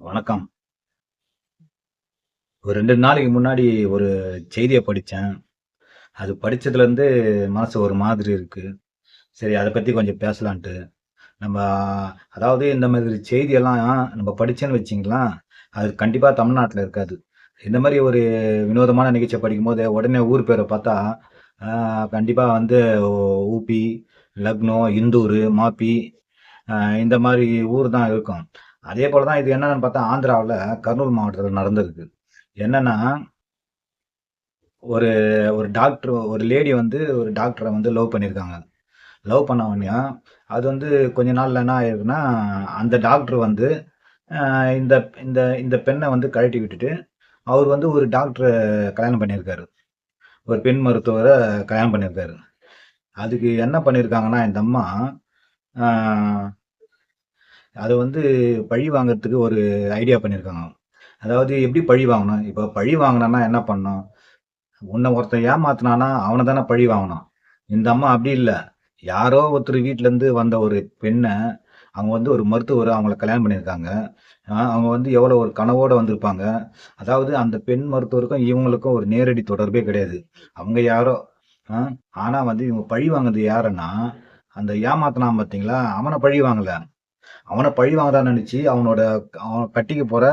வணக்கம். ஒரு 2 நாளைக்கு முன்னாடி ஒரு செய்திய படிச்சேன். அது படிச்சதுலேருந்து மனசு ஒரு மாதிரி இருக்கு. சரி அத பத்தி கொஞ்சம் பேசலான்ட்டு. நம்ம அதாவது இந்த மாதிரி செய்தியெல்லாம் நம்ம படிச்சோன்னு வச்சுக்கங்களேன், அது கண்டிப்பா தமிழ்நாட்டுல இருக்காது. இந்த மாரி ஒரு வினோதமான நிகழ்ச்சிய படிக்கும்போது, உடனே ஊர் பேர பார்த்தா, ஆ கண்டிப்பா வந்து ஊபி, லக்னோ, இந்தூரு, மாப்பி அ இந்த மாரி ஊர் தான் இருக்கும். அதே போல தான் இது என்னன்னு பார்த்தா, ஆந்திராவுல கர்னூல் மாவட்டத்தில நடந்திருக்கு. என்னன்னா ஒரு ஒரு டாக்டர் ஒரு லேடி வந்து ஒரு டாக்டர வந்து லவ் பண்ணியிருக்காங்க. லவ் பண்ண உடனேயும், அது வந்து கொஞ்ச நாள்ல என்ன ஆயிருக்குன்னா, அந்த டாக்டர் வந்து இந்த இந்த இந்த பெண்ண வந்து கழட்டி விட்டுட்டு, அவரு வந்து ஒரு டாக்டர கல்யாணம் பண்ணியிருக்காரு. ஒரு பெண் மருத்துவர கல்யாணம் பண்ணியிருக்காரு. அதுக்கு என்ன பண்ணியிருக்காங்கன்னா, இந்த அம்மா ஆ அத வந்து பழி வாங்குறதுக்கு ஒரு ஐடியா பண்ணியிருக்காங்க. அதாவது எப்படி பழி வாங்கணும்? இப்ப பழி வாங்கணும்னா என்ன பண்ணணும்? உன்ன ஒருத்தன் ஏமாத்துனானா, அவன தானே பழி வாங்கணும். இந்த அம்மா அப்படி இல்ல. யாரோ ஒருத்தர் வீட்லருந்து வந்த ஒரு பெண்ண, அவங்க வந்து ஒரு மருத்துவர் அவங்கள கல்யாணம் பண்ணியிருக்காங்க. அவங்க வந்து எவ்வளோ ஒரு கனவோட வந்திருப்பாங்க. அதாவது அந்த பெண் மருத்துவருக்கும், இவங்களுக்கும் ஒரு நேரடி தொடர்பே கிடையாது. அவங்க யாரோ அ ஆனா வந்து இவங்க பழி வாங்குனது யாருன்னா, அந்த ஏமாத்துனான் பார்த்தீங்களா? அவன பழி வாங்கல. அவன பழி வாங்கலாம்ன்னு நெனச்சு, அவன் கட்டிக்க போற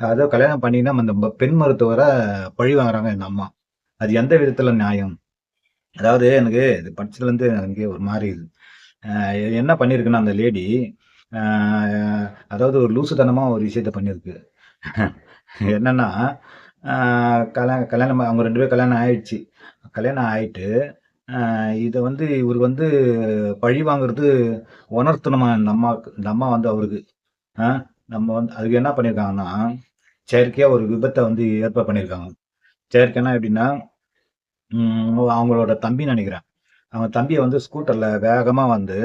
அதாவது கல்யாணம் பண்ணின அந்த பெண் மருத்துவர பழி வாங்குறாங்க இந்த அம்மா. அது எந்த விதத்துல நியாயம்? அதாவது எனக்கு இது படிச்சதுலேருந்து எனக்கே ஒரு மாரி இது. அ என்ன பண்ணியிருக்குன்னா அந்த லேடி, அ அதாவது ஒரு லூசுத்தனமா ஒரு விஷயத்த பண்ணியிருக்கு. என்னன்னா, அ கல்யாணம் அவங்க 2 பேரும் கல்யாணம் ஆயிடுச்சு. கல்யாணம் ஆயிட்டு, இத வந்து இவரு வந்து பழி வாங்குறது உணர்த்தணுமா இந்த அம்மாவுக்கு. இந்த அம்மா வந்து அவருக்கு. அ நம்ம வந்து அதுக்கு என்ன பண்ணியிருக்காங்கன்னா, செயற்கையா ஒரு விபத்த வந்து ஏற்பாடு பண்ணியிருக்காங்க. செயற்கைன்னா எப்படின்னா, அவங்களோட தம்பின்னு நெனைக்கிறேன். அவங்க தம்பிய வந்து ஸ்கூட்டர்ல வேகமா வந்து,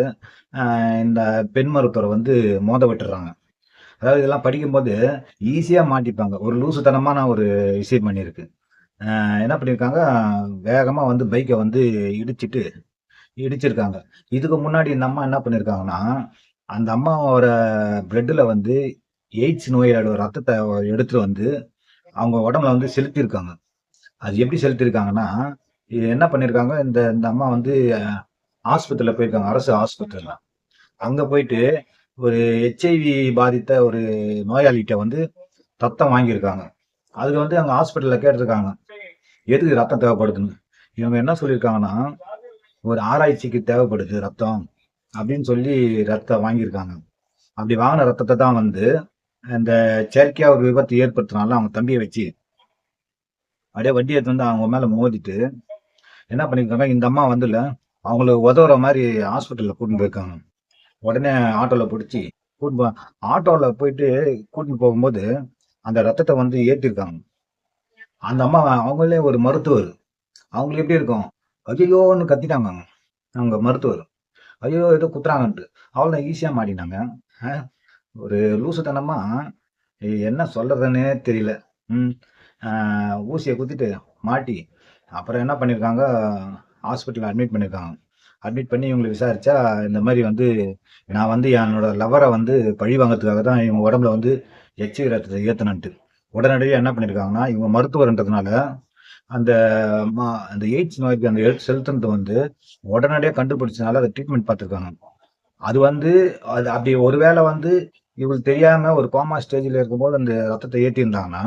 அ இந்த பெண் மருத்துவர வந்து மோத விட்டுர்றாங்க. அதாவது இதெல்லாம் படிக்கும்போது ஈஸியா மாட்டிப்பாங்க. ஒரு லூசுத்தனமான ஒரு விஷயம் பண்ணியிருக்கு. என்ன பண்ணியிருக்காங்க, வேகமா வந்து பைக்க வந்து இடிச்சுட்டு இடிச்சிருக்காங்க. இதுக்கு முன்னாடி இந்த அம்மா என்ன பண்ணியிருக்காங்கன்னா, அந்த அம்மாவோட பிளட்ல வந்து எய்ட்ஸ் நோயோட ரத்தத்த எடுத்துட்டு வந்து அவங்க உடம்புல வந்து செலுத்தியிருக்காங்க. அது எப்படி செலுத்தியிருக்காங்கன்னா, இது என்ன பண்ணியிருக்காங்க, இந்த இந்த அம்மா வந்து ஆஸ்பத்திரியில போயிருக்காங்க. அரசு ஆஸ்பத்திரில. அங்க போயிட்டு ஒரு ஹெச்ஐவி பாதித்த ஒரு நோயாளிட்ட வந்து ரத்தம் வாங்கியிருக்காங்க. அதுக்கு வந்து அங்க ஹாஸ்பிட்டல்ல கேட்டிருக்காங்க. எதுக்கு ரத்தம் தேவைப்படுதுன்னு. இவங்க என்ன சொல்லியிருக்காங்கன்னா, ஒரு ஆராய்ச்சிக்கு தேவைப்படுது ரத்தம் அப்படின்னு சொல்லி ரத்தம் வாங்கியிருக்காங்க. அப்படி வாங்குன ரத்தத்த தான் வந்து இந்த செயற்கையா ஒரு விபத்து ஏற்படுத்துனால அவங்க தம்பிய வச்சு அப்படியே வண்டி எடுத்துட்டு வந்து அவங்க மேல மோதிட்டு என்ன பண்ணியிருக்காங்க, இந்த அம்மா வந்துல அவங்களுக்கு உதவுற மாரி ஹாஸ்பிட்டல்ல கூட்டின்னு போயிருக்காங்க. உடனே ஆட்டோல புடிச்சு கூட்டின்னு போ ஆட்டோல போயிட்டு கூட்டின்னு போகும்போது, அந்த ரத்தத்த வந்து ஏத்திருக்காங்க. அந்த அம்மா அவங்களே ஒரு மருத்துவர். அவங்களுக்கு எப்படி இருக்கும்? ஐயய்யோன்னு கத்திட்டாங்கங்க. அவங்க மருத்துவர். ஐயய்யோ! ஏதோ குத்துறாங்கன்ட்டு. அவ்வளோதான் ஈஸியா மாட்டினாங்க. அ ஒரு லூசுத்தனமா என்ன சொல்றதுன்னே தெரியல. ம். அ ஊசிய குத்திட்டு மாட்டி, அப்புறம் என்ன பண்ணியிருக்காங்க, ஹாஸ்பிட்டல்ல அட்மிட் பண்ணியிருக்காங்க. அட்மிட் பண்ணி இவங்கள விசாரிச்சா, இந்த மாரி வந்து நான் வந்து என்னோட லவ்வர வந்து பழி வாங்குறதுக்காக தான் இவங்க உடம்புல வந்து எச்ஐவி ரத்தத்த ஏத்துனேன்ட்டு. உடனடியா என்ன பண்ணியிருக்காங்கன்னா, இவங்க மருத்துவர்ன்றதுனால, அந்த அந்த எய்ட்ஸ் நோய்க்கு அந்த செலுத்துனது வந்து உடனடியா கண்டுபிடிச்சனால அத ட்ரீட்மெண்ட் பார்த்துருக்காங்க. அது வந்து அது அப்படி ஒரு வேள வந்து இவங்களுக்கு தெரியாம ஒரு கோமா ஸ்டேஜ்ல இருக்கும்போது அந்த ரத்தத்த ஏத்தியிருந்தாங்கன்னா,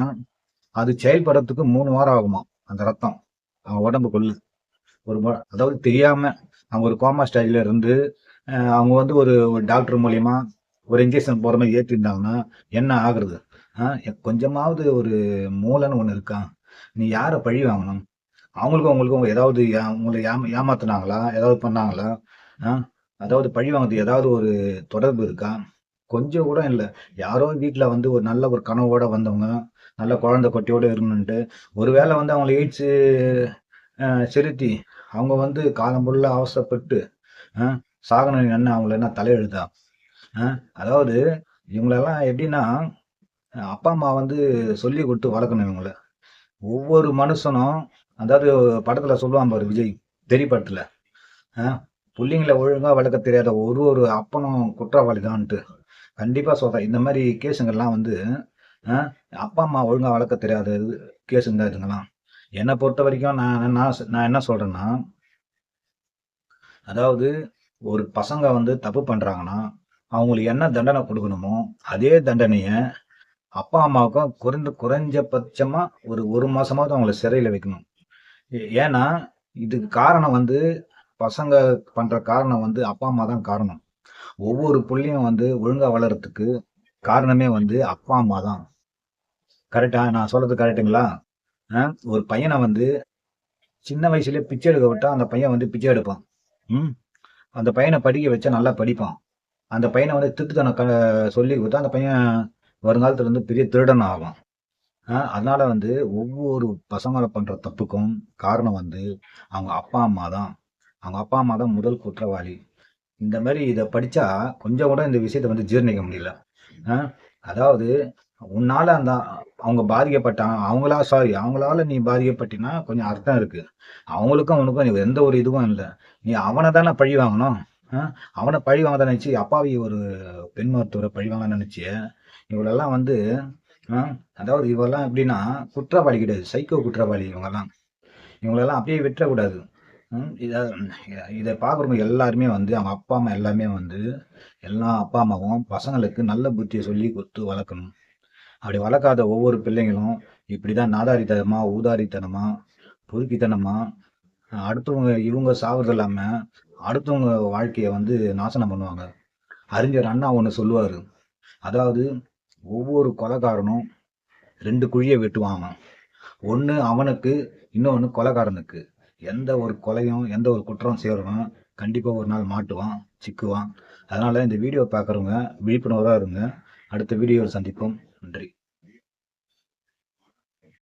அது செயல்படுறதுக்கு 3 வாரம் ஆகுமாம். அந்த ரத்தம். அவங்க உடம்புக்குள்ள. அதாவது தெரியாம அவங்க ஒரு கோமா ஸ்டேஜ்ல இருந்து, அவங்க வந்து ஒரு ஒரு டாக்டர் மூலியமா ஒரு இன்ஜெக்ஷன் போடுற மாரி ஏத்தியிருந்தாங்கன்னா, என்ன ஆகுறது? கொஞ்சமாவது ஒரு மூளைன்னு ஒண்ணு இருக்கா? நீ யார பழி வாங்கணும்? அவங்களுக்கும் உங்களுக்கும் ஏதாவது உங்கள ஏமாத்துனாங்களா? ஏதாவது பண்ணாங்களா? ஆ அதாவது பழி வாங்குறதுக்கு ஏதாவது ஒரு தொடர்பு இருக்கா? கொஞ்சம் கூட இல்ல. யாரோ வீட்ல வந்து ஒரு நல்ல ஒரு கனவோட வந்தவங்க, நல்ல குழந்தை குட்டியோட இருக்கணுன்ட்டு, ஒரு வேள வந்து அவங்களுக்கு எய்ட்ஸு செலுத்தி, அவங்க வந்து காலம் ஃபுல்லா அவஸ்தைப்பட்டு, அ சாகணும் என்ன அவங்கள என்ன தலையெழுத்தா? அ அதாவது இவங்களெல்லாம் எப்படின்னா, அப்பா, அம்மா வந்து சொல்லிக் குடுத்து வளர்க்கணும் இவங்கள. ஒவ்வொரு மனுஷனும் அதாவது படத்துல சொல்லுவான் பாரு விஜய், தெறி படத்துல. அ புள்ளைங்கள ஒழுங்கா வளர்க்க தெரியாத ஒரு ஒரு அப்பனும் குற்றவாளி தான்ட்டு. கண்டிப்பா சொல்றேன். இந்த மாரி கேஸுங்கலாம் வந்து அ அப்பா, அம்மா ஒழுங்கா வளர்க்க தெரியாத கேஸுங்க தான் இதுங்கலாம். என்ன பொறுத்தவரைக்கும் நான் என்ன சொல்றேன்னா, அதாவது ஒரு பசங்க வந்து தப்பு பண்றாங்கன்னா, அவங்களுக்கு என்ன தண்டனை குடுக்கணுமோ, அதே தண்டனைய அப்பா, அம்மாவுக்கும் குறைஞ்சபட்சமா ஒரு 1 மாசமாவது அவங்கள சிறையில வைக்கணும். ஏன்னா, இதுக்கு காரணம் வந்து பசங்க பண்ற காரணம் வந்து அப்பா, அம்மா தான் காரணம். ஒவ்வொரு புள்ளையும் வந்து ஒழுங்கா வளர்றதுக்கு காரணமே வந்து அப்பா, அம்மா தான். கரெக்ட்டா? நான் சொல்றது கரெக்ட்டுங்களா? அ ஒரு பையன வந்து சின்ன வயசுலயே பிச்சை எடுக்க விட்டா, அந்த பையன் வந்து பிச்சை எடுப்பான். ம். அந்த பையன படிக்க வச்சா நல்லா படிப்பான். அந்த பையன வந்து திருட்டுத்தனம் சொல்லிக் குடுத்தா, அந்த பையன் வருங்காலத்துல வந்து பெரிய திருடன் ஆவான். அதனால வந்து ஒவ்வொரு பசங்க பண்ற தப்புக்கும் காரணம் வந்து அவங்க அப்பா, அம்மா தான். அவங்க அப்பா, அம்மா தான் முதல் குற்றவாளி. இந்த மாரி இத படிச்சா கொஞ்சம் கூட இந்த விஷயத்த வந்து ஜீரணிக்க முடியல. அ அதாவது உன்னால அவங்க பாதிக்கப்பட்டாங்க. அவங்களால நீ பாதிக்கப்பட்டீன்னா கொஞ்சம் அர்த்தம் இருக்கு. அவங்களுக்கும் உனக்கும் எந்த ஒரு இதுவும் இல்ல. நீ அவன தானே பழி வாங்கணும். அ அவன பழி வாங்க தான் நெனச்சு அப்பாவி ஒரு பெண் மருத்துவர பழி வாங்க நெனச்சு, இவளெல்லாம் வந்து அ அதாவது இவலாம் எப்படின்னா குற்றவாளி கிடையாது. சைக்கோ குற்றவாளி இவங்கலாம். இவங்களெல்லாம் அப்படியே விட்டுறக்கூடாது. இத இத பார்க்குறவங்க எல்லாருமே வந்து அவங்க அப்பா, அம்மா எல்லாமே வந்து எல்லா அப்பா, அம்மாவும் பசங்களுக்கு நல்ல புத்திய சொல்லி குடுத்து வளர்க்கணும். அப்படி வளர்க்காத ஒவ்வொரு பிள்ளைங்களும் இப்படிதான் நாதாரித்தனமா, ஊதாரித்தனமா, பொறுக்கித்தனமா அடுத்தவங்க இவங்க சாவறது இல்லாம, அடுத்தவங்க வாழ்க்கைய வந்து நாசனம் பண்ணுவாங்க. அறிஞர் அண்ணா ஒண்ணு சொல்லுவாரு. அதாவது ஒவ்வொரு கொலைகாரனும் 2 குழிய வெட்டுவானாம். ஒண்ணு அவனுக்கு, இன்னொன்னு கொலைகாரனுக்கு. எந்த ஒரு கொலையும், எந்த ஒரு குற்றம் செய்றவன் கண்டிப்பா ஒரு நாள் மாட்டுவான், சிக்குவான். அதனால இந்த வீடியோ பார்க்குறவங்க விழிப்புணர்வா இருங்க. அடுத்த வீடியோவில் சந்திப்போம். நன்றி.